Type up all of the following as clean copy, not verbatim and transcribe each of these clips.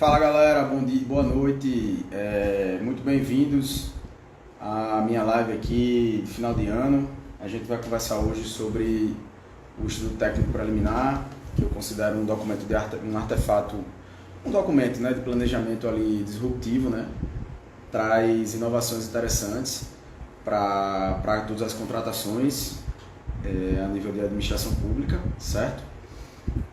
Fala galera, bom dia, boa noite, muito bem-vindos à minha live aqui de final de ano. A gente vai conversar hoje sobre o estudo técnico preliminar, que eu considero um documento um artefato, um documento, né, de planejamento ali disruptivo, né? Traz inovações interessantes para todas as contratações a nível de administração pública, certo?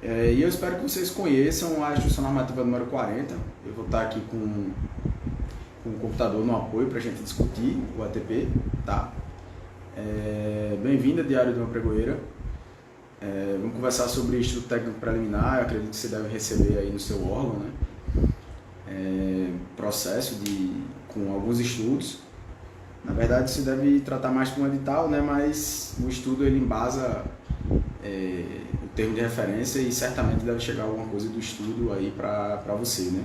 E eu espero que vocês conheçam a Instrução Normativa número 40. Eu vou estar aqui com o computador no apoio para a gente discutir o ATP, tá? Bem-vinda, Diário de uma Pregoeira. Vamos conversar sobre estudo técnico preliminar. Eu acredito que você deve receber aí no seu órgão, né? Processo com alguns estudos. Na verdade, você deve tratar mais com um edital, né? Mas o estudo ele embasa o termo de referência e certamente deve chegar alguma coisa do estudo aí para você, né?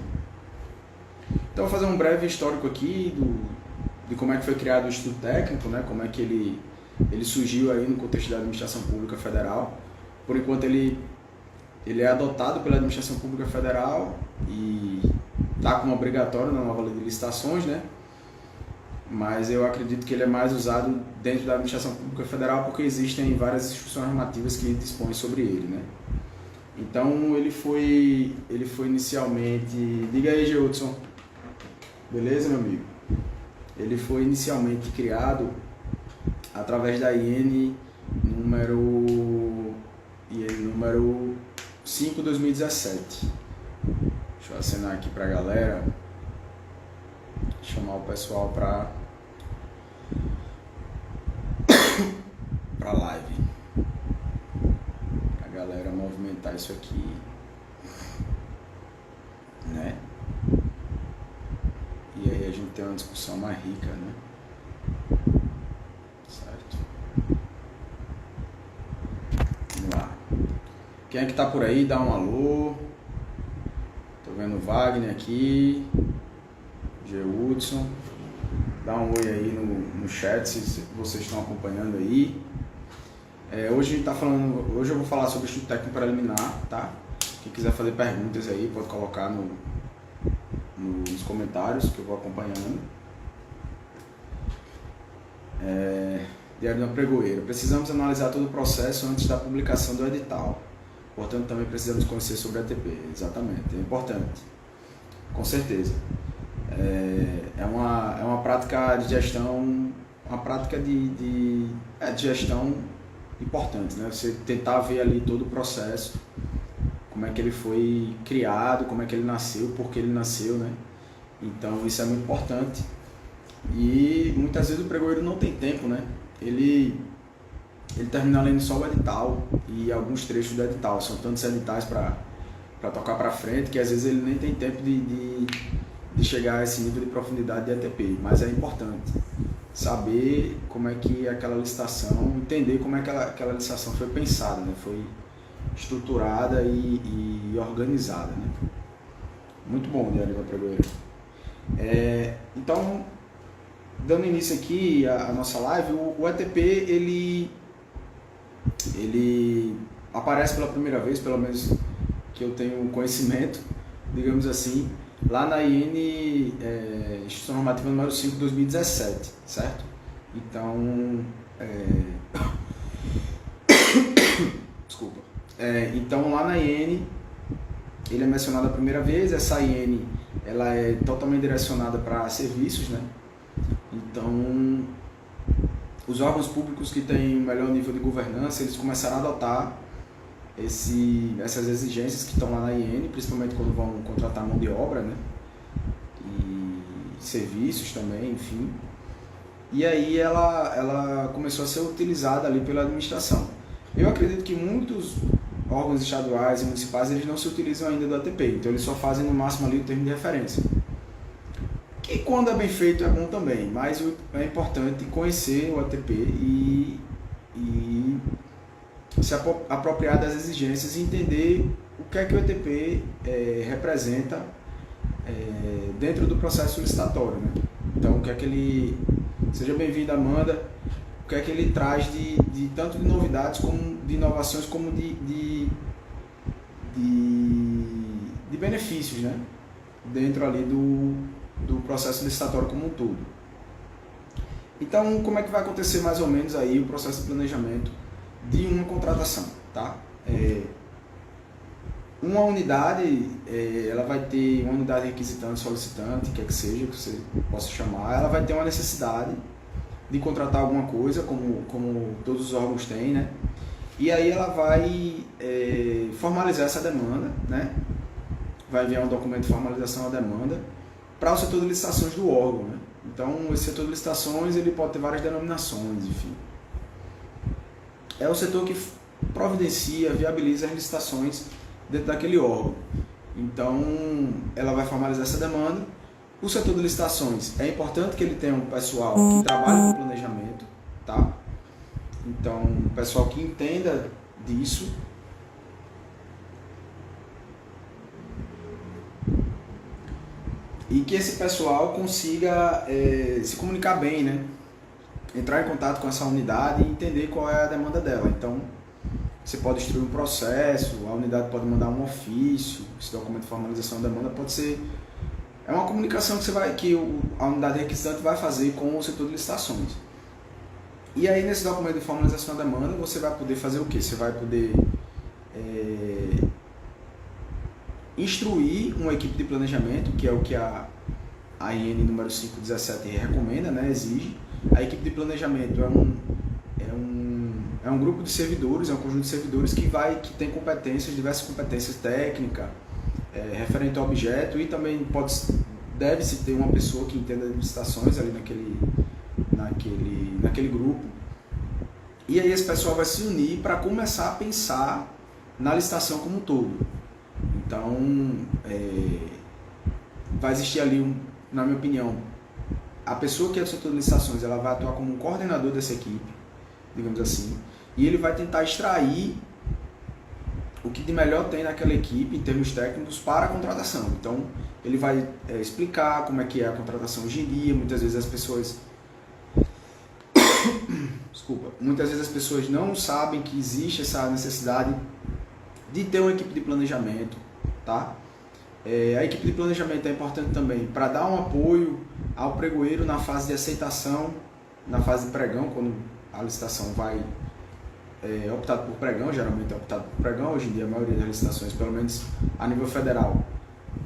Então, vou fazer um breve histórico aqui de como é que foi criado o estudo técnico, né? Como é que ele surgiu aí no contexto da administração pública federal. Por enquanto, ele é adotado pela administração pública federal e está como obrigatório na nova lei de licitações, né? Mas eu acredito que ele é mais usado dentro da administração pública federal porque existem várias instruções normativas que dispõem sobre ele, né? Então ele foi inicialmente, diga aí, Geudson, beleza, meu amigo? Ele foi inicialmente criado através da IN número 5/2017. Deixa eu acenar aqui para a galera, chamar o pessoal para live, a galera movimentar isso aqui, né? E aí a gente tem uma discussão mais rica, né? Certo? Vamos lá. Quem é que tá por aí? Dá um alô. Tô vendo o Wagner aqui, Geudson. Dá um oi aí no chat se vocês estão acompanhando aí. Hoje eu vou falar sobre o estudo técnico preliminar, tá? Quem quiser fazer perguntas aí pode colocar nos comentários que eu vou acompanhando. Diário de uma Pregoeira. Precisamos analisar todo o processo antes da publicação do edital. Portanto, também precisamos conhecer sobre a ATP. Exatamente, é importante. Com certeza. É uma prática de gestão, uma prática de gestão importante, né? Você tentar ver ali todo o processo, como é que ele foi criado, como é que ele nasceu, por que ele nasceu, né? Então isso é muito importante e muitas vezes o pregoeiro não tem tempo, né? Ele termina lendo só o edital e alguns trechos do edital, são tantos editais para tocar para frente que às vezes ele nem tem tempo de chegar a esse nível de profundidade de ATP, mas é importante saber como é que aquela licitação, entender como é que aquela licitação foi pensada, né? Foi estruturada e organizada, né? Muito bom, Diário da Pregoeira. Então, dando início aqui à nossa live, o ATP ele aparece pela primeira vez, pelo menos que eu tenho conhecimento, digamos assim, lá na IN Instrução Normativa número 5/2017, certo? Então, desculpa. Então lá na IN ele é mencionado a primeira vez. Essa IN ela é totalmente direcionada para serviços, né? Então os órgãos públicos que têm melhor nível de governança, eles começaram a adotar essas exigências que estão lá na IN, principalmente quando vão contratar mão de obra, né? E serviços também, enfim. E aí ela começou a ser utilizada ali pela administração. Eu acredito que muitos órgãos estaduais e municipais eles não se utilizam ainda do ATP, então eles só fazem no máximo ali o termo de referência. Que quando é bem feito é bom também, mas é importante conhecer o ATP e se apropriar das exigências e entender o que é que o ATP representa dentro do processo licitatório, né? Então, o que é que ele... Seja bem-vinda, Amanda. O que é que ele traz de tanto de novidades, como de inovações, como de benefícios, né? dentro ali do processo licitatório como um todo. Então, como é que vai acontecer mais ou menos aí o processo de planejamento de uma contratação, tá? Uma unidade, ela vai ter uma unidade requisitante, solicitante, quer que seja, que você possa chamar, ela vai ter uma necessidade de contratar alguma coisa, como todos os órgãos têm, né? E aí ela vai formalizar essa demanda, né? Vai enviar um documento de formalização da demanda para o setor de licitações do órgão, né? Então, esse setor de licitações ele pode ter várias denominações, enfim. É o setor que providencia, viabiliza as licitações dentro daquele órgão. Então, ela vai formalizar essa demanda. O setor de licitações, é importante que ele tenha um pessoal que trabalhe com planejamento, tá? Então, um pessoal que entenda disso. E que esse pessoal consiga se comunicar bem, né? Entrar em contato com essa unidade e entender qual é a demanda dela. Então, você pode instruir um processo, a unidade pode mandar um ofício, esse documento de formalização da demanda pode ser... É uma comunicação que a unidade requisitante vai fazer com o setor de licitações. E aí, nesse documento de formalização da demanda, você vai poder fazer o quê? Você vai poder instruir uma equipe de planejamento, que é o que a IN número 517 recomenda, né, exige. A equipe de planejamento é um grupo de servidores, é um conjunto de servidores que tem competências, diversas competências técnicas, referente ao objeto, e também deve-se ter uma pessoa que entenda de licitações ali naquele grupo. E aí esse pessoal vai se unir para começar a pensar na licitação como um todo. Então, vai existir ali, na minha opinião, a pessoa que é do setor de licitações, ela vai atuar como um coordenador dessa equipe, digamos assim, e ele vai tentar extrair o que de melhor tem naquela equipe, em termos técnicos, para a contratação. Então, ele vai explicar como é que é a contratação hoje em dia. Muitas vezes as pessoas... Muitas vezes as pessoas não sabem que existe essa necessidade de ter uma equipe de planejamento, tá? A equipe de planejamento é importante também para dar um apoio ao pregoeiro na fase de aceitação, na fase de pregão, quando a licitação vai optado por pregão, geralmente é optado por pregão, hoje em dia a maioria das licitações, pelo menos a nível federal,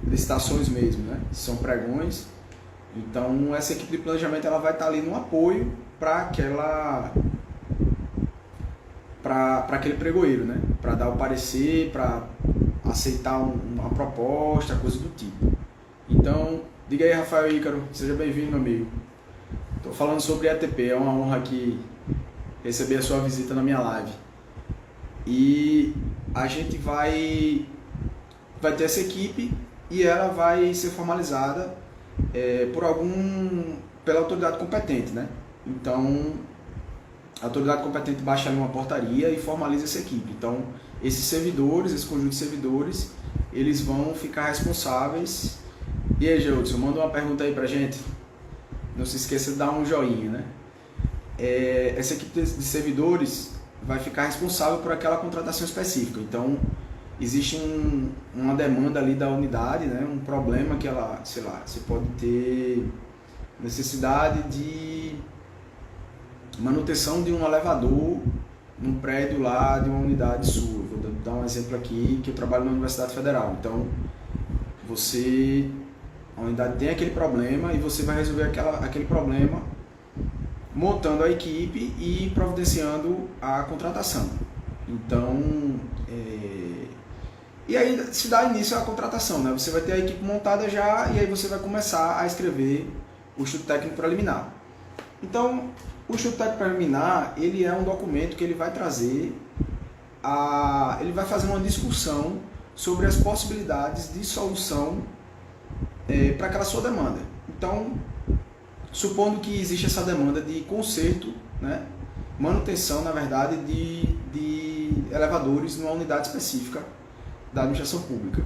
licitações mesmo, né? São pregões. Então essa equipe de planejamento ela vai estar ali no apoio para aquele pregoeiro, né? Para dar o parecer, para aceitar uma proposta, coisa do tipo. Então, diga aí, Rafael Ícaro, seja bem-vindo, meu amigo. Estou falando sobre ETP, é uma honra aqui receber a sua visita na minha live. E a gente vai ter essa equipe e ela vai ser formalizada pela autoridade competente, né? Então, a autoridade competente baixa ali uma portaria e formaliza essa equipe. Então, esses servidores, esse conjunto de servidores, eles vão ficar responsáveis. E aí, Geudson, manda uma pergunta aí pra gente. Não se esqueça de dar um joinha, né? Essa equipe de servidores vai ficar responsável por aquela contratação específica. Então, existe uma demanda ali da unidade, né? Um problema que ela, sei lá, você pode ter necessidade de manutenção de um elevador num prédio lá de uma unidade sua. Vou dar um exemplo aqui, que eu trabalho na Universidade Federal. Então, a unidade tem aquele problema e você vai resolver aquele problema montando a equipe e providenciando a contratação. Então, e aí se dá início à contratação, né? Você vai ter a equipe montada já e aí você vai começar a escrever o estudo técnico preliminar. Então, o estudo técnico preliminar, ele é um documento que ele vai trazer, ele vai fazer uma discussão sobre as possibilidades de solução para aquela sua demanda. Então, supondo que existe essa demanda de conserto, né, manutenção, na verdade, de elevadores numa unidade específica da administração pública.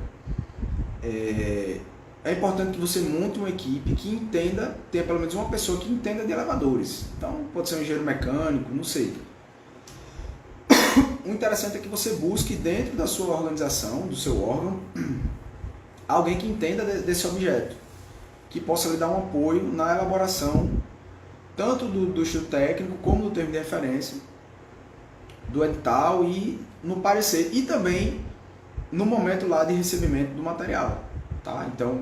É importante que você monte uma equipe que entenda, tenha pelo menos uma pessoa que entenda de elevadores. Então, pode ser um engenheiro mecânico, não sei. O interessante é que você busque dentro da sua organização, do seu órgão, alguém que entenda desse objeto, que possa lhe dar um apoio na elaboração tanto do estudo técnico como do termo de referência, do edital e no parecer, e também no momento lá de recebimento do material. Tá? Então,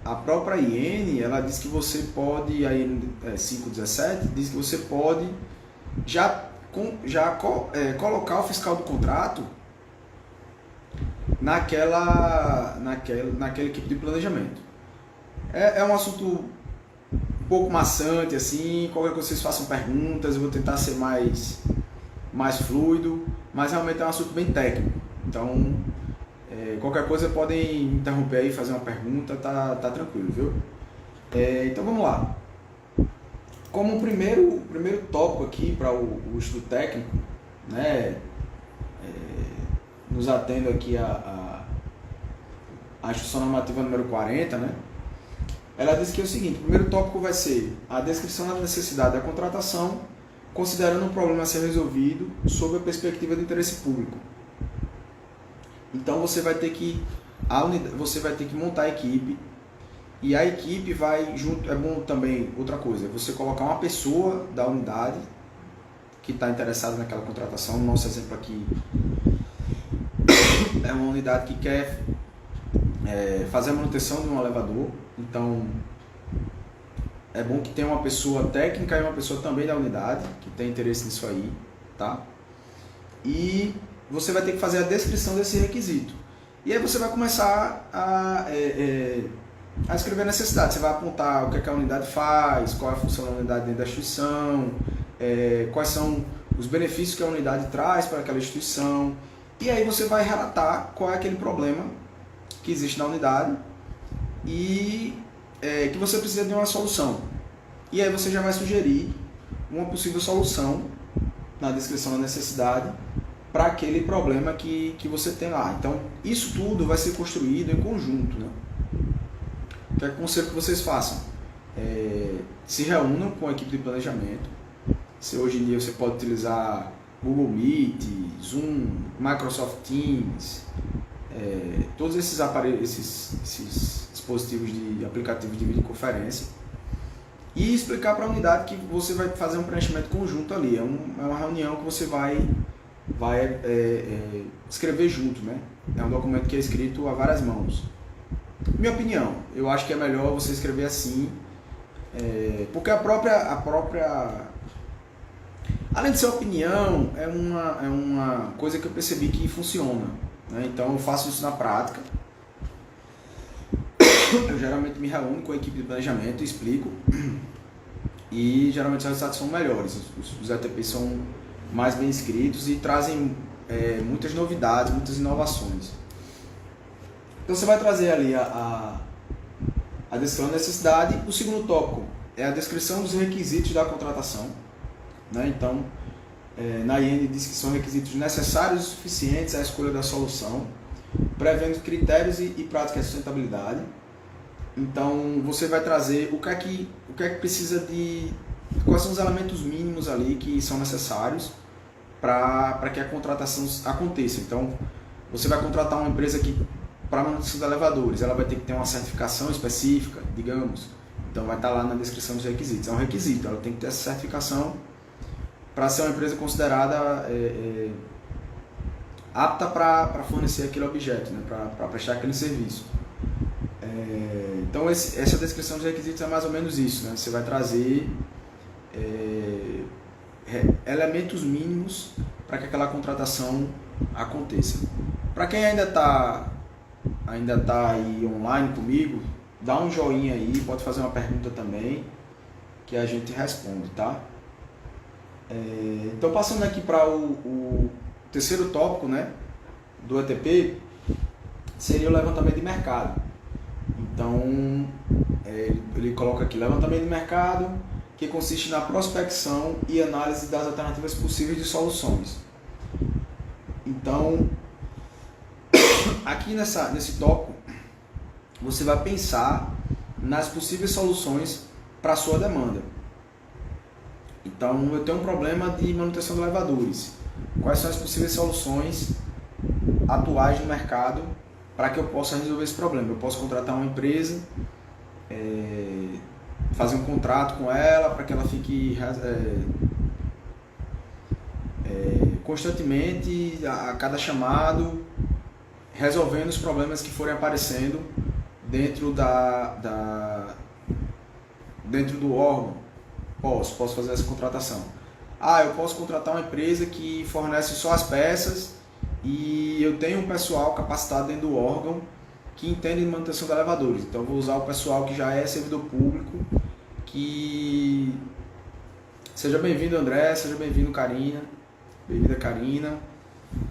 a própria IN, ela diz que você pode, a IN 517, diz que você pode já colocar o fiscal do contrato naquela equipe de planejamento. É um assunto um pouco maçante, assim, qualquer coisa vocês façam perguntas, eu vou tentar ser mais fluido, mas realmente é um assunto bem técnico. Então, qualquer coisa podem interromper aí, fazer uma pergunta, tá tranquilo, viu? Então vamos lá. Como o primeiro tópico aqui para o estudo técnico, né, nos atendo aqui a Instrução Normativa número 40, né, ela diz que é o seguinte: o primeiro tópico vai ser a descrição da necessidade da contratação, considerando um problema a ser resolvido sob a perspectiva de interesse público. Então você vai ter que montar a equipe, e a equipe vai junto. É bom também, outra coisa, você colocar uma pessoa da unidade que está interessada naquela contratação. No nosso exemplo aqui é uma unidade que quer fazer a manutenção de um elevador, então é bom que tenha uma pessoa técnica e uma pessoa também da unidade que tem interesse nisso aí, tá? E você vai ter que fazer a descrição desse requisito. E aí você vai começar a escrever a necessidade. Você vai apontar o que a unidade faz, qual é a função da unidade dentro da instituição, quais são os benefícios que a unidade traz para aquela instituição. E aí você vai relatar qual é aquele problema que existe na unidade e que você precisa de uma solução. E aí você já vai sugerir uma possível solução na descrição da necessidade para aquele problema que você tem lá. Então, isso tudo vai ser construído em conjunto, né? Que é o conselho que vocês façam. Se reúnam com a equipe de planejamento. Se hoje em dia você pode utilizar Google Meet, Zoom, Microsoft Teams, todos esses aparelhos, esses dispositivos de aplicativos de videoconferência, e explicar para a unidade que você vai fazer um preenchimento conjunto ali. É uma reunião que você vai escrever junto, né? É um documento que é escrito a várias mãos. Minha opinião, eu acho que é melhor você escrever assim, porque a própria além de ser opinião, é uma coisa que eu percebi que funciona, né? Então eu faço isso na prática. Eu geralmente me reúno com a equipe de planejamento e explico, e geralmente os resultados são melhores. Os ETPs são mais bem escritos e trazem muitas novidades, muitas inovações. Então você vai trazer ali a descrição da necessidade. O segundo tópico é a descrição dos requisitos da contratação, né? Então, na IN diz que são requisitos necessários e suficientes à escolha da solução, prevendo critérios e práticas de sustentabilidade. Então você vai trazer o que é que precisa quais são os elementos mínimos ali que são necessários para que a contratação aconteça. Então você vai contratar uma empresa que para manutenção de elevadores, ela vai ter que ter uma certificação específica, digamos. Então vai estar lá na descrição dos requisitos. É um requisito, ela tem que ter essa certificação para ser uma empresa considerada apta para fornecer aquele objeto, né? Para prestar aquele serviço. Então essa descrição dos requisitos é mais ou menos isso, né? Você vai trazer elementos mínimos para que aquela contratação aconteça. Para quem ainda está aí online comigo, dá um joinha aí, pode fazer uma pergunta também que a gente responde, tá? Então passando aqui para o terceiro tópico, né, do ETP, seria o levantamento de mercado. Então ele coloca aqui levantamento de mercado, que consiste na prospecção e análise das alternativas possíveis de soluções. Então aqui nesse tópico você vai pensar nas possíveis soluções para a sua demanda. Então eu tenho um problema de manutenção de elevadores. Quais são as possíveis soluções atuais no mercado para que eu possa resolver esse problema. Eu posso contratar uma empresa, fazer um contrato com ela para que ela fique constantemente, a cada chamado, resolvendo os problemas que forem aparecendo dentro dentro do órgão. Posso fazer essa contratação. Eu posso contratar uma empresa que fornece só as peças e eu tenho um pessoal capacitado dentro do órgão que entende de manutenção de elevadores. Então eu vou usar o pessoal que já é servidor público, que... Seja bem-vindo, André, seja bem-vindo, Karina. Bem-vinda,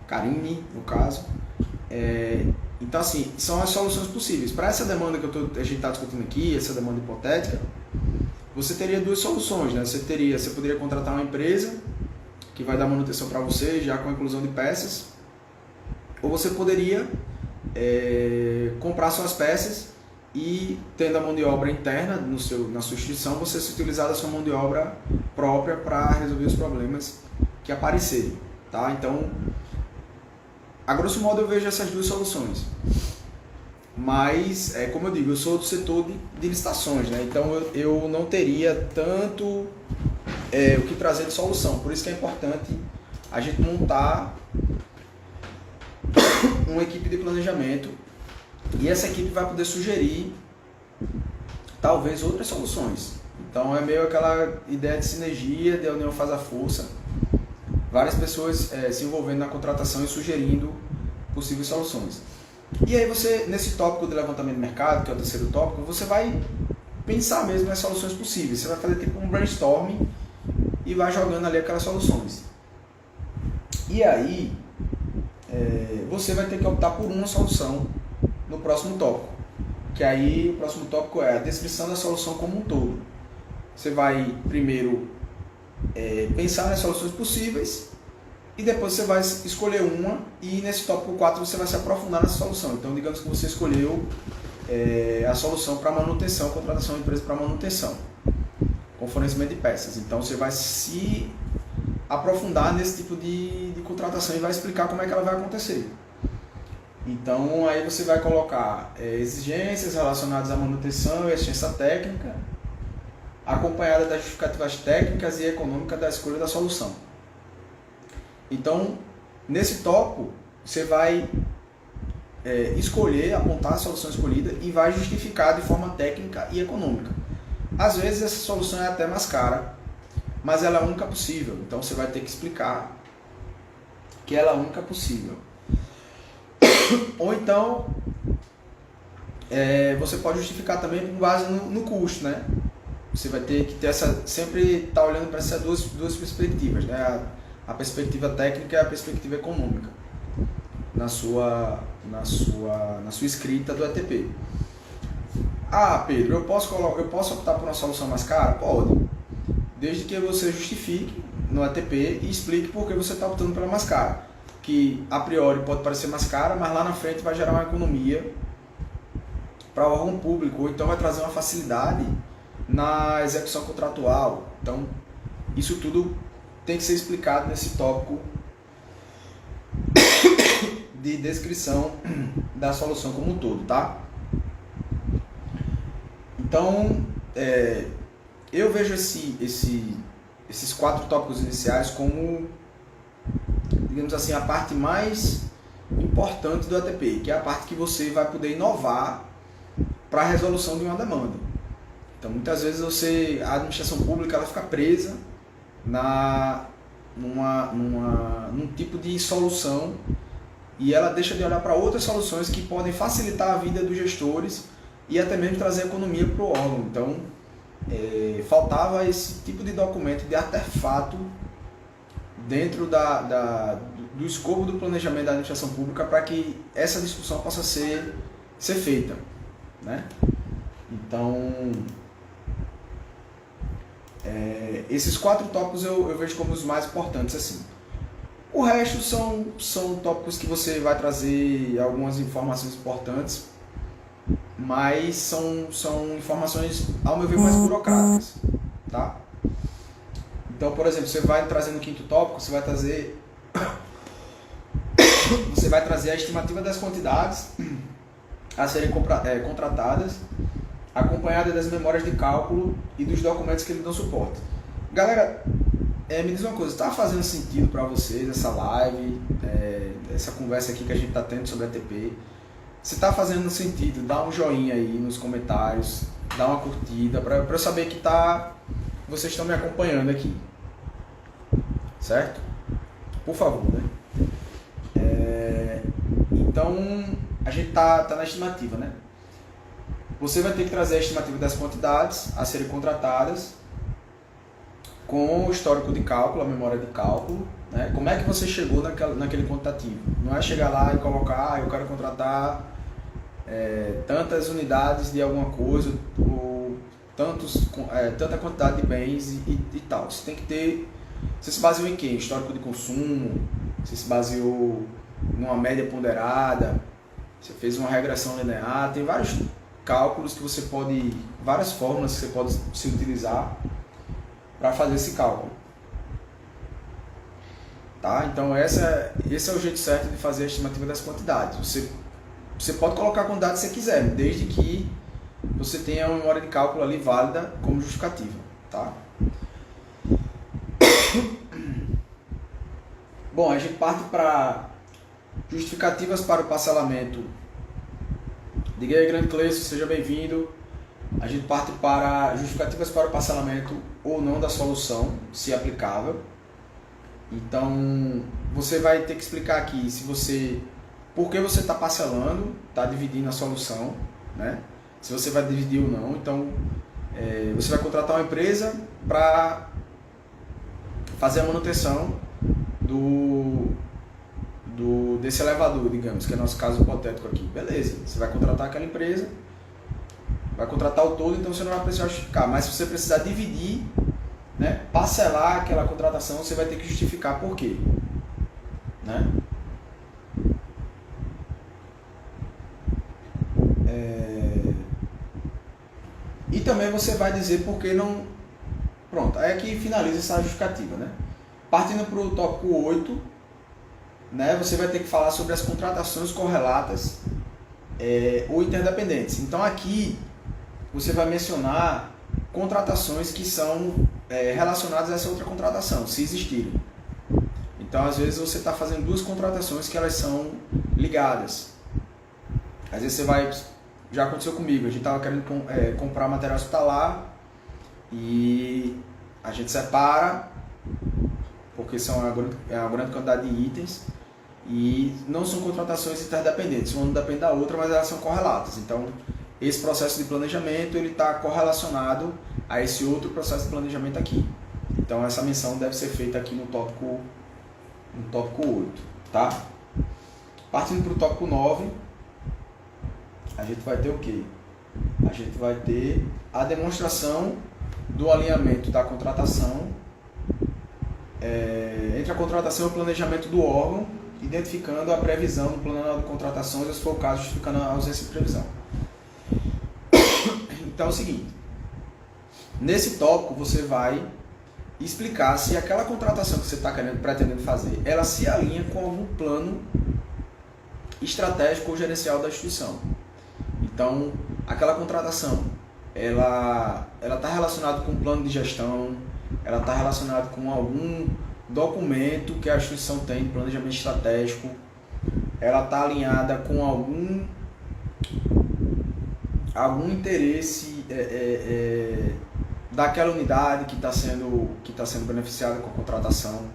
Karine, no caso. Então, assim, são as soluções possíveis. Para essa demanda que a gente está discutindo aqui, essa demanda hipotética, você teria duas soluções, né? Você poderia contratar uma empresa que vai dar manutenção para você, já com a inclusão de peças, ou você poderia comprar suas peças e, tendo a mão de obra interna na sua instituição, você se utilizar da sua mão de obra própria para resolver os problemas que aparecerem, tá? Então, a grosso modo eu vejo essas duas soluções, mas como eu digo, eu sou do setor de licitações, né? Então eu não teria tanto o que trazer de solução, por isso que é importante a gente montar uma equipe de planejamento e essa equipe vai poder sugerir talvez outras soluções. Então é meio aquela ideia de sinergia, de a união faz a força. Várias pessoas se envolvendo na contratação e sugerindo possíveis soluções. E aí você, nesse tópico de levantamento de mercado, que é o terceiro tópico, você vai pensar mesmo nas soluções possíveis. Você vai fazer tipo um brainstorming e vai jogando ali aquelas soluções. E aí você vai ter que optar por uma solução no próximo tópico. Que aí o próximo tópico é a descrição da solução como um todo. Você vai primeiro pensar nas soluções possíveis e depois você vai escolher uma e nesse tópico 4 você vai se aprofundar nessa solução. Então digamos que você escolheu a solução para manutenção, contratação de empresa para manutenção, com fornecimento de peças. Então você vai se aprofundar nesse tipo de contratação e vai explicar como é que ela vai acontecer. Então aí você vai colocar exigências relacionadas à manutenção e assistência técnica, acompanhada das justificativas técnicas e econômicas da escolha da solução. Então, nesse tópico, você vai escolher, apontar a solução escolhida e vai justificar de forma técnica e econômica. Às vezes essa solução é até mais cara, mas ela é a única possível. Então você vai ter que explicar que ela é a única possível. Ou então, você pode justificar também com base no custo, né? Você vai ter que ter sempre estar olhando para essas duas perspectivas, né? A perspectiva técnica e a perspectiva econômica na sua escrita do ETP. Pedro, eu posso optar por uma solução mais cara? Pode, desde que você justifique no ETP e explique por que você está optando pela mais cara, que a priori pode parecer mais cara, mas lá na frente vai gerar uma economia para o órgão público, ou então vai trazer uma facilidade na execução contratual. Então, isso tudo tem que ser explicado nesse tópico de descrição da solução como um todo, tá? Então, eu vejo esses 4 tópicos iniciais como, digamos assim, a parte mais importante do ETP, que é a parte que você vai poder inovar para a resolução de uma demanda. Então, muitas vezes a administração pública ela fica presa num tipo de solução e ela deixa de olhar para outras soluções que podem facilitar a vida dos gestores e até mesmo trazer economia para o órgão. Então, faltava esse tipo de documento, de artefato dentro do escopo do planejamento da administração pública para que essa discussão possa ser feita, né? Então, esses 4 tópicos eu vejo como os mais importantes, assim. O resto são tópicos que você vai trazer algumas informações importantes, mas são informações, ao meu ver, mais burocráticas, tá? Então, por exemplo, você vai trazer no 5º tópico, você vai trazer a estimativa das quantidades a serem contratadas, acompanhada das memórias de cálculo e dos documentos que lhe dão suporte. Galera, me diz uma coisa, está fazendo sentido para vocês essa live, essa conversa aqui que a gente está tendo sobre ATP? Se está fazendo sentido, dá um joinha aí nos comentários, dá uma curtida, para eu saber que vocês estão me acompanhando aqui, certo? Por favor, né? Então, a gente tá na estimativa, né? Você vai ter que trazer a estimativa das quantidades a serem contratadas com o histórico de cálculo, a memória de cálculo, né? Como é que você chegou naquele quantitativo? Não é chegar lá e colocar, eu quero contratar tantas unidades de alguma coisa, ou tanta quantidade de bens e tal. Você tem que ter... Você se baseou em quê? Histórico de consumo? Você se baseou numa média ponderada? Você fez uma regressão linear? Tem vários cálculos que você pode... Várias fórmulas que você pode se utilizar para fazer esse cálculo. Tá? Então esse é o jeito certo de fazer a estimativa das quantidades. Você pode colocar a quantidade que você quiser, desde que você tenha uma memória de cálculo ali válida como justificativa. Tá? Bom, a gente parte para justificativas para o parcelamento. Diga aí, grande Cleiton, seja bem-vindo. A gente parte para justificativas para o parcelamento ou não da solução, se aplicável. Então, você vai ter que explicar aqui por que você está parcelando, está dividindo a solução, né? Se você vai dividir ou não. Então, você vai contratar uma empresa para fazer a manutenção desse elevador, digamos, que é o nosso caso hipotético aqui. Beleza, você vai contratar aquela empresa, vai contratar o todo, então você não vai precisar justificar. Mas se você precisar dividir, né, parcelar aquela contratação, você vai ter que justificar por quê. Né? E também você vai dizer por que não... Pronto, aí aqui finaliza essa justificativa. Né? Partindo para o tópico 8, né, você vai ter que falar sobre as contratações correlatas ou interdependentes. Então aqui você vai mencionar contratações que são relacionadas a essa outra contratação, se existirem. Então às vezes você está fazendo duas contratações que elas são ligadas. Às vezes você vai... Já aconteceu comigo, a gente estava querendo comprar material hospitalar e a gente separa, porque são uma grande quantidade de itens, e não são contratações interdependentes, uma não depende da outra, mas elas são correlatas. Então, esse processo de planejamento está correlacionado a esse outro processo de planejamento aqui. Então, essa menção deve ser feita aqui no tópico 8. Tá? Partindo para o tópico 9, a gente vai ter o quê? A gente vai ter a demonstração do alinhamento da contratação entre a contratação e o planejamento do órgão, identificando a previsão no plano anual de contratações, ou se for o caso, justificando a ausência de previsão. Então é o seguinte, nesse tópico você vai explicar se aquela contratação que você está pretendendo fazer, ela se alinha com algum plano estratégico ou gerencial da instituição. Então, aquela contratação, ela está relacionada com um plano de gestão, ela está relacionada com algum documento que a instituição tem de planejamento estratégico, ela está alinhada com algum interesse daquela unidade que está sendo beneficiada com a contratação.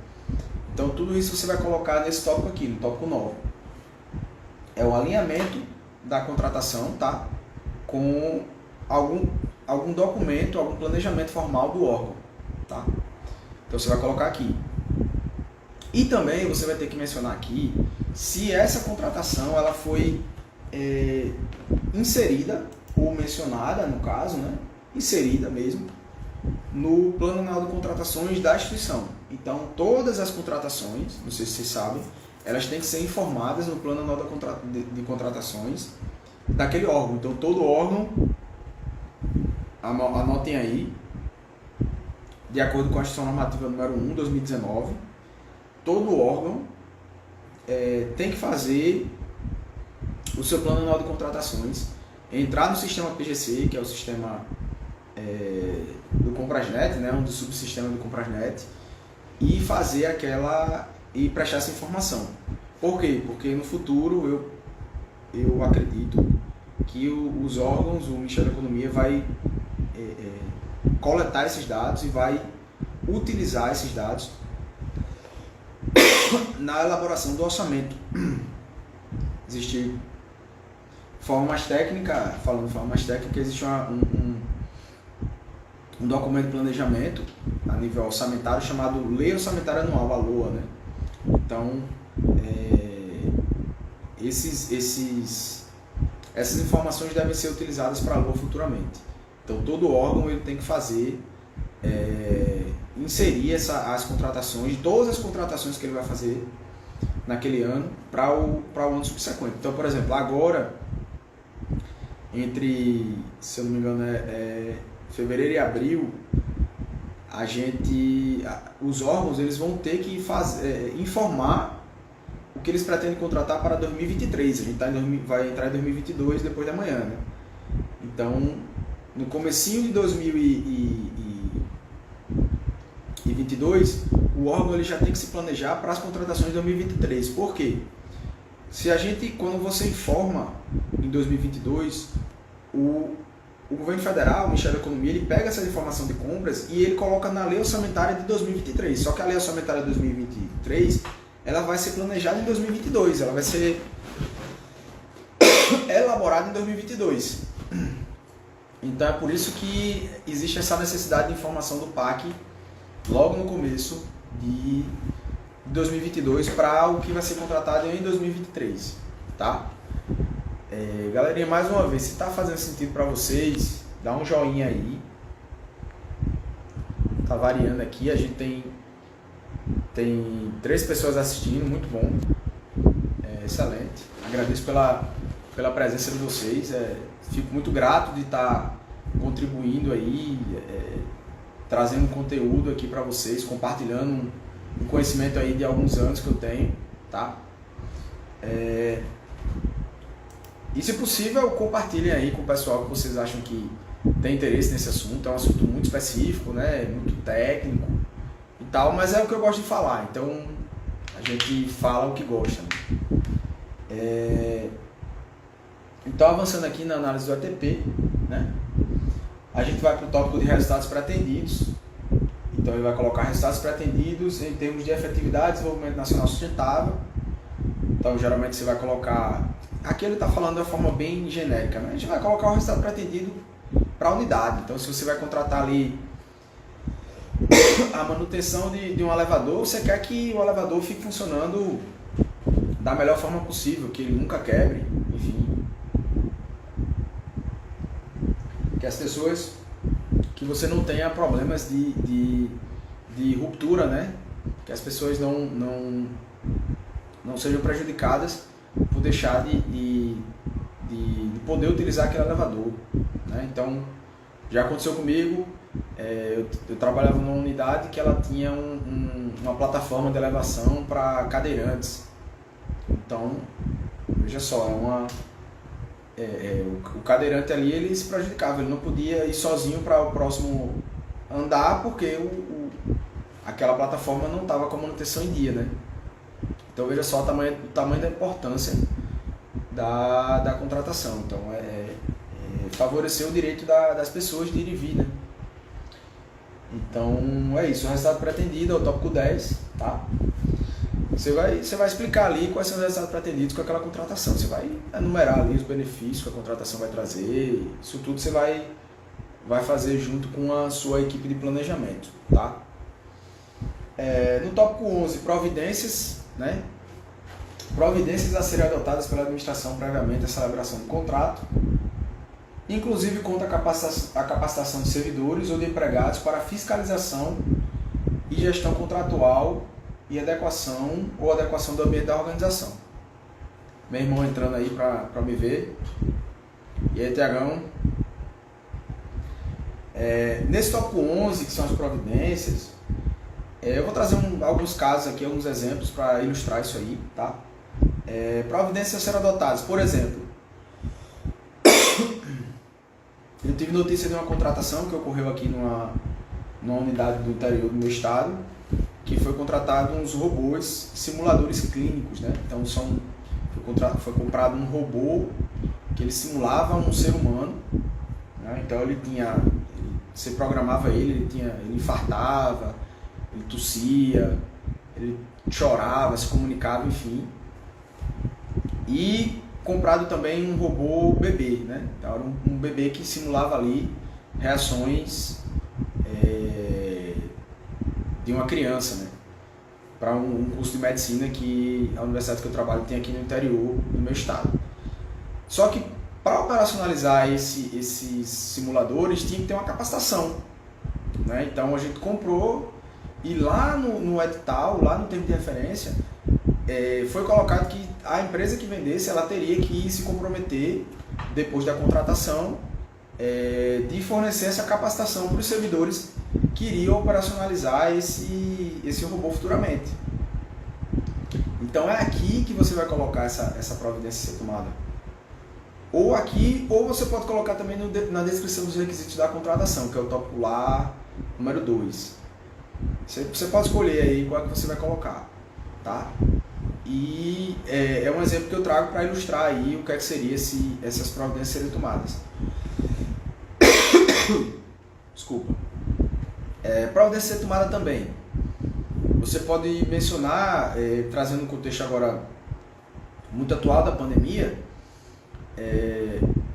Então, tudo isso você vai colocar nesse tópico aqui, no tópico 9. É o alinhamento da contratação, tá? Com algum documento, algum planejamento formal do órgão, tá? Então você vai colocar aqui. E também você vai ter que mencionar aqui se essa contratação ela foi inserida ou mencionada, no caso, né? Inserida mesmo no plano anual de contratações da instituição. Então todas as contratações, não sei se vocês sabem, elas têm que ser informadas no plano anual de contratações daquele órgão. Então, todo órgão, anotem aí, de acordo com a Instrução Normativa número 1, 2019, todo órgão tem que fazer o seu plano anual de contratações, entrar no sistema PGC, que é o sistema do Comprasnet, né, um dos subsistemas do Comprasnet, e fazer e prestar essa informação. Por quê? Porque no futuro eu acredito que os órgãos, o Ministério da Economia vai coletar esses dados e vai utilizar esses dados na elaboração do orçamento. Existe forma mais técnica, falando de forma mais técnica, existe um documento de planejamento a nível orçamentário chamado Lei Orçamentária Anual, a LOA, né? Então, essas informações devem ser utilizadas para a LOA futuramente. Então, todo órgão ele tem que fazer, inserir as contratações, todas as contratações que ele vai fazer naquele ano para o ano subsequente. Então, por exemplo, agora, entre, se eu não me engano, fevereiro e abril, os órgãos eles vão ter que informar o que eles pretendem contratar para 2023. A gente vai entrar em 2022 depois da manhã, né? Então, no comecinho de 2022, o órgão ele já tem que se planejar para as contratações de 2023. Por quê? Quando você informa em 2022, o governo federal, o Ministério da Economia, ele pega essa informação de compras e ele coloca na lei orçamentária de 2023. Só que a lei orçamentária de 2023, ela vai ser planejada em 2022, ela vai ser elaborada em 2022. Então é por isso que existe essa necessidade de informação do PAC logo no começo de 2022 para o que vai ser contratado em 2023, tá? Galerinha, mais uma vez, se está fazendo sentido para vocês, dá um joinha aí. Tá variando aqui, a gente tem 3 pessoas assistindo, muito bom, excelente. Agradeço pela presença de vocês, fico muito grato de estar contribuindo aí, trazendo conteúdo aqui para vocês, compartilhando um conhecimento aí de alguns anos que eu tenho, tá? E se possível, compartilhem aí com o pessoal que vocês acham que tem interesse nesse assunto. É um assunto muito específico, né? Muito técnico e tal, mas é o que eu gosto de falar. Então, a gente fala o que gosta. Então, avançando aqui na análise do ATP, né? A gente vai para o tópico de resultados pretendidos. Então, ele vai colocar resultados pretendidos em termos de efetividade, desenvolvimento nacional sustentável. Então, geralmente você vai colocar... Aqui ele está falando de uma forma bem genérica, né? A gente vai colocar o resultado pretendido para a unidade. Então, se você vai contratar ali a manutenção de um elevador, você quer que o elevador fique funcionando da melhor forma possível, que ele nunca quebre, enfim. Que as pessoas... que você não tenha problemas de ruptura, né? Que as pessoas não sejam prejudicadas por deixar de poder utilizar aquele elevador, né? Então, já aconteceu comigo, eu trabalhava numa unidade que ela tinha uma plataforma de elevação para cadeirantes. Então, veja só, o cadeirante ali ele se prejudicava, ele não podia ir sozinho para o próximo andar porque aquela plataforma não estava com a manutenção em dia, né? Então veja só o tamanho da importância da contratação. Então favorecer o direito das pessoas de ir e vir, né? Então é isso, o resultado pretendido é o tópico 10, tá? Você vai explicar ali quais são os resultados pretendidos com aquela contratação. Você vai enumerar ali os benefícios que a contratação vai trazer. Isso tudo você vai fazer junto com a sua equipe de planejamento, tá? No tópico 11, providências, né? Providências a serem adotadas pela administração previamente à celebração do contrato, inclusive contra a capacitação de servidores ou de empregados para fiscalização e gestão contratual e adequação do ambiente da organização. Meu irmão entrando aí para me ver. E aí, Tiagão? Nesse tópico 11, que são as providências, eu vou trazer alguns casos aqui, alguns exemplos para ilustrar isso aí, tá? Providências a serem adotadas. Por exemplo, Eu tive notícia de uma contratação que ocorreu aqui numa unidade do interior do meu estado, que foi contratado uns robôs simuladores clínicos, né? Então foi comprado um robô que ele simulava um ser humano, né? Então você programava ele infartava, ele tossia, ele chorava, se comunicava, enfim. E comprado também um robô bebê, né? Então era um bebê que simulava ali reações de uma criança, né? Para um curso de medicina que a universidade que eu trabalho tem aqui no interior do meu estado. Só que para operacionalizar esses simuladores tinha que ter uma capacitação, né? Então a gente comprou e lá no edital, lá no termo de referência, foi colocado que a empresa que vendesse ela teria que se comprometer depois da contratação de fornecer essa capacitação para os servidores que iriam operacionalizar esse robô futuramente. Então é aqui que você vai colocar essa providência ser tomada. Ou aqui, ou você pode colocar também na descrição dos requisitos da contratação, que é o tópico lá, número 2. Você pode escolher aí qual é que você vai colocar, tá? E é um exemplo que eu trago para ilustrar aí o que é que seria se essas providências serem tomadas. Desculpa. Providência ser tomada também. Você pode mencionar, trazendo um contexto agora muito atual da pandemia,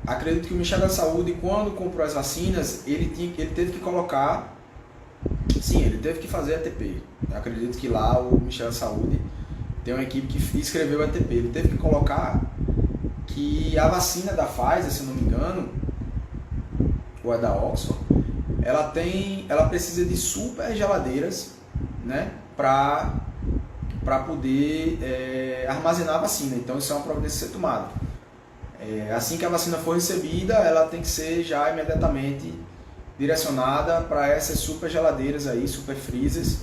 acredito que o Ministério da Saúde, quando comprou as vacinas, ele teve que colocar, sim, ele teve que fazer ATP. Eu acredito que lá o Ministério da Saúde tem uma equipe que escreveu o ATP. Ele teve que colocar que a vacina da Pfizer, se não me engano, ou é da Oxford, ela precisa de super geladeiras, né, para poder armazenar a vacina. Então isso é uma providência a ser tomada. Assim que a vacina for recebida, ela tem que ser já imediatamente direcionada para essas super geladeiras aí, super freezers,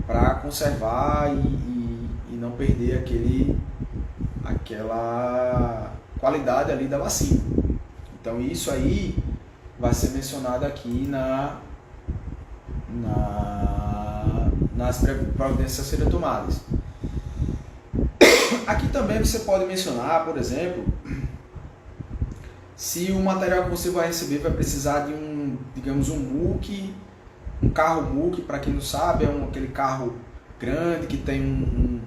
para conservar e não perder aquela qualidade ali da vacina. Então isso aí vai ser mencionado aqui nas providências a serem tomadas. Aqui também você pode mencionar, por exemplo, se o material que você vai receber vai precisar de digamos, um muque, um carro muque, para quem não sabe, aquele carro grande que tem um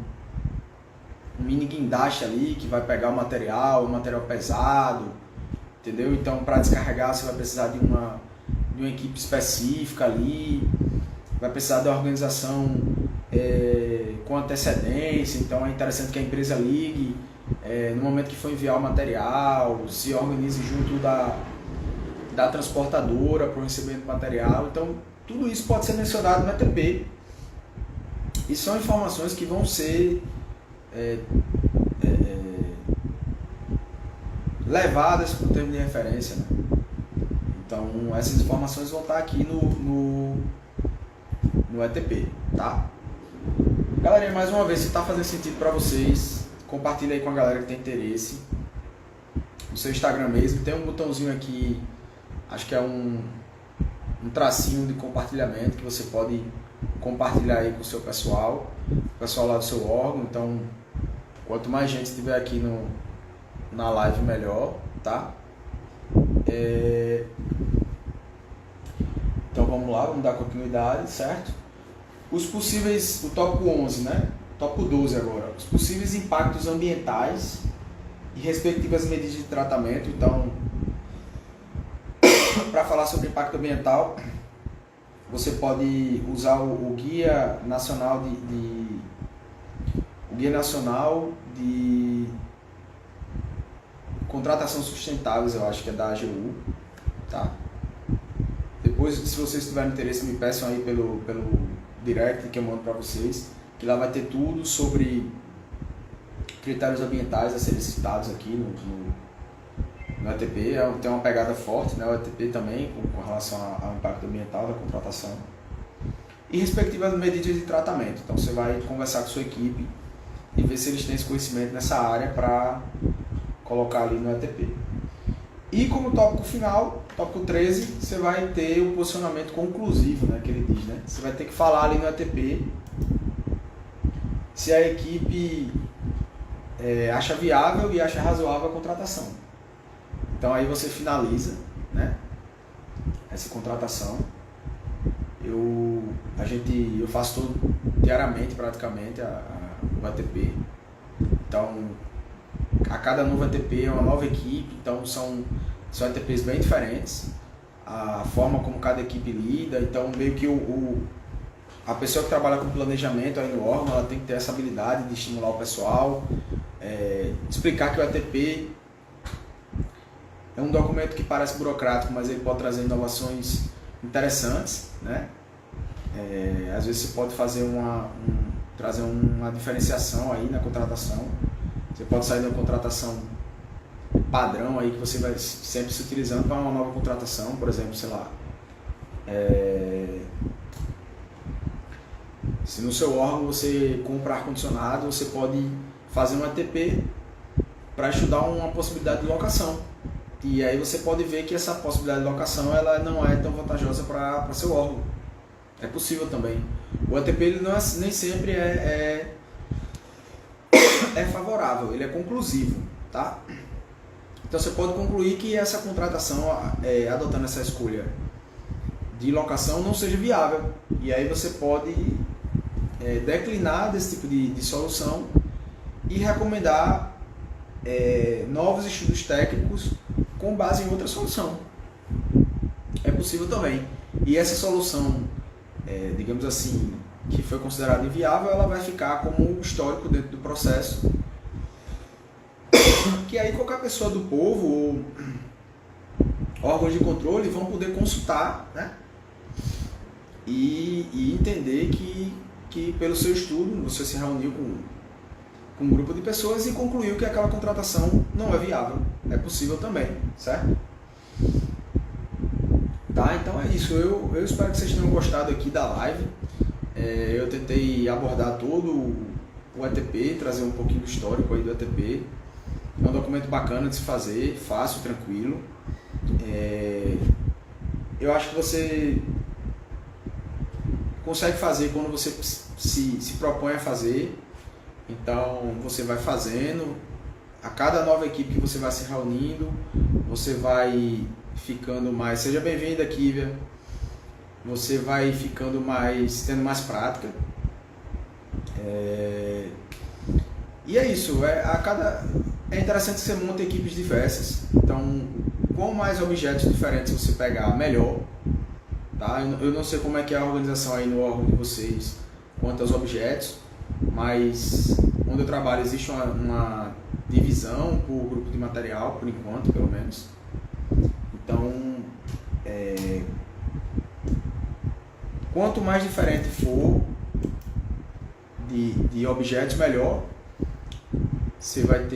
mini guindaste ali que vai pegar o material pesado, entendeu? Então, para descarregar você vai precisar de uma equipe específica ali, vai precisar de uma organização com antecedência. Então é interessante que a empresa ligue no momento que for enviar o material, se organize junto da transportadora para o recebimento do material. Então tudo isso pode ser mencionado no ETP e são informações que vão ser levadas para o termo de referência, né? Então essas informações vão estar aqui no ETP, tá? Galerinha, mais uma vez, se está fazendo sentido para vocês, compartilha aí com a galera que tem interesse. No seu Instagram mesmo, tem um botãozinho aqui, acho que é um tracinho de compartilhamento que você pode compartilhar aí com o seu pessoal, o pessoal lá do seu órgão. Então, quanto mais gente estiver aqui na live, melhor, tá? Então vamos lá, vamos dar continuidade, certo? O tópico 11, né? Tópico 12 agora. Os possíveis impactos ambientais e respectivas medidas de tratamento. Então, para falar sobre impacto ambiental, você pode usar o Guia Nacional o Guia Nacional de Contratação Sustentáveis, eu acho que é da AGU, tá? Depois, se vocês tiverem interesse, me peçam aí pelo direct que eu mando para vocês, que lá vai ter tudo sobre critérios ambientais a serem citados aqui no ETP. Tem uma pegada forte, né, o ETP também, com relação ao impacto ambiental da contratação. E respectivas medidas de tratamento. Então você vai conversar com a sua equipe e ver se eles têm esse conhecimento nessa área para colocar ali no ETP. E como tópico final, tópico 13, você vai ter o posicionamento conclusivo, né, que ele diz, né? Você vai ter que falar ali no ATP se a equipe acha viável e acha razoável a contratação. Então aí você finaliza, né, essa contratação. Eu faço diariamente praticamente o ATP. Então a cada novo ATP é uma nova equipe, então são ATPs bem diferentes, a forma como cada equipe lida, então meio que a pessoa que trabalha com planejamento aí no órgão, ela tem que ter essa habilidade de estimular o pessoal, explicar que o ATP é um documento que parece burocrático, mas ele pode trazer inovações interessantes, né? Às vezes você pode fazer trazer uma diferenciação aí na contratação. Você pode sair da contratação padrão aí que você vai sempre se utilizando para uma nova contratação, por exemplo, sei lá, se no seu órgão você compra ar-condicionado, você pode fazer um ATP para estudar uma possibilidade de locação. E aí você pode ver que essa possibilidade de locação ela não é tão vantajosa para seu órgão. É possível também. O ATP ele nem sempre é favorável, ele é conclusivo, tá? Então você pode concluir que essa contratação, adotando essa escolha de locação, não seja viável. E aí você pode declinar desse tipo de solução e recomendar novos estudos técnicos com base em outra solução. É possível também. E essa solução, digamos assim, que foi considerada inviável, ela vai ficar como histórico dentro do processo, que aí qualquer pessoa do povo ou órgãos de controle vão poder consultar, né? E entender que pelo seu estudo você se reuniu com um grupo de pessoas e concluiu que aquela contratação não é viável. É possível também, certo? Tá, então é isso. Eu espero que vocês tenham gostado aqui da live. Eu tentei abordar todo o ATP, trazer um pouquinho do histórico aí do ATP. É um documento bacana de se fazer, fácil, tranquilo. Eu acho que você consegue fazer quando você se propõe a fazer. Então você vai fazendo, a cada nova equipe que você vai se reunindo, você vai ficando mais... Seja bem-vinda, Kívia. Você vai ficando tendo mais prática. E é isso. É interessante que você monte equipes diversas. Então, quanto mais objetos diferentes você pegar, melhor. Tá? Eu não sei como é que é a organização aí no órgão de vocês quanto aos objetos, mas onde eu trabalho existe uma divisão por grupo de material, por enquanto, pelo menos. Então, quanto mais diferente for de objetos, melhor. Você vai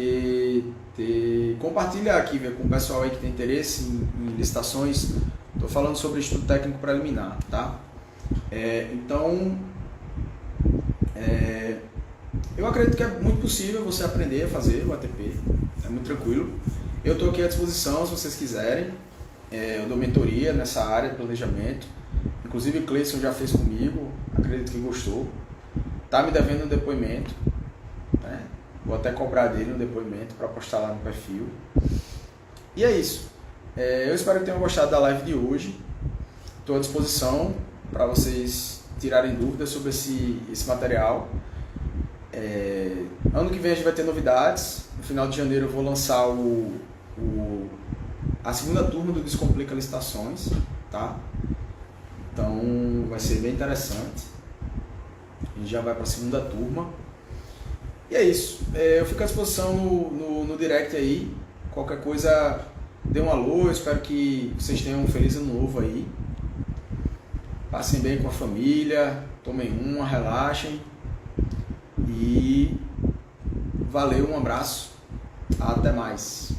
compartilhar aqui com o pessoal aí que tem interesse em licitações. Estou falando sobre estudo técnico preliminar, tá? Então, eu acredito que é muito possível você aprender a fazer o ATP. É muito tranquilo. Eu estou aqui à disposição se vocês quiserem. Eu dou mentoria nessa área de planejamento. Inclusive o Cleison já fez comigo, acredito que gostou. Tá me devendo um depoimento, né? Vou até cobrar dele um depoimento para postar lá no perfil. E é isso. Eu espero que tenham gostado da live de hoje. Estou à disposição para vocês tirarem dúvidas sobre esse material. Ano que vem a gente vai ter novidades. No final de janeiro eu vou lançar a segunda turma do Descomplica Licitações, tá? Então vai ser bem interessante. A gente já vai para a segunda turma. E é isso. Eu fico à disposição no direct aí. Qualquer coisa, dê um alô. Eu espero que vocês tenham um feliz ano novo aí. Passem bem com a família. Tomem relaxem. E valeu, um abraço. Até mais.